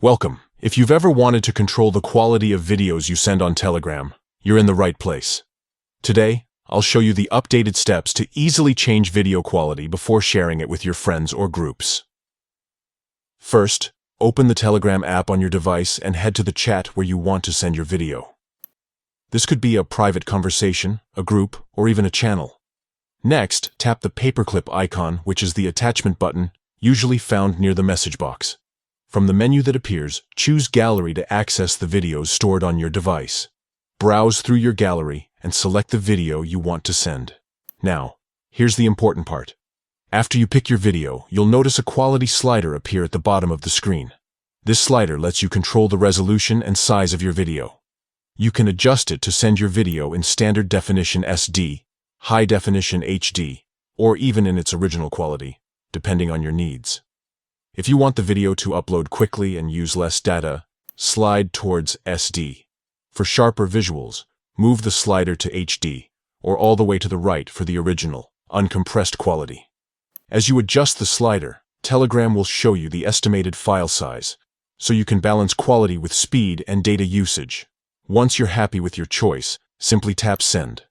Welcome. If you've ever wanted to control the quality of videos you send on Telegram, you're in the right place. Today, I'll show you the updated steps to easily change video quality before sharing it with your friends or groups. First, open the Telegram app on your device and head to the chat where you want to send your video. This could be a private conversation, a group, or even a channel. Next, tap the paperclip icon, which is the attachment button, usually found near the message box. From the menu that appears, choose Gallery to access the videos stored on your device. Browse through your gallery and select the video you want to send. Now, here's the important part. After you pick your video, you'll notice a quality slider appear at the bottom of the screen. This slider lets you control the resolution and size of your video. You can adjust it to send your video in standard definition SD, high definition HD, or even in its original quality, depending on your needs. If you want the video to upload quickly and use less data, slide towards SD. For sharper visuals, move the slider to HD, or all the way to the right for the original, uncompressed quality. As you adjust the slider, Telegram will show you the estimated file size, so you can balance quality with speed and data usage. Once you're happy with your choice, simply tap Send.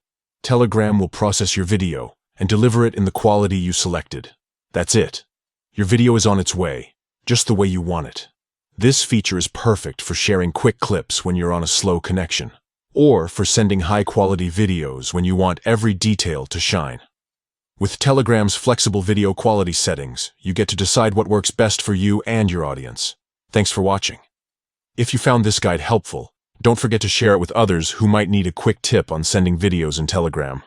Telegram will process your video and deliver it in the quality you selected. That's it. Your video is on its way, just the way you want it. This feature is perfect for sharing quick clips when you're on a slow connection, or for sending high-quality videos when you want every detail to shine. With Telegram's flexible video quality settings, you get to decide what works best for you and your audience. Thanks for watching. If you found this guide helpful, don't forget to share it with others who might need a quick tip on sending videos in Telegram.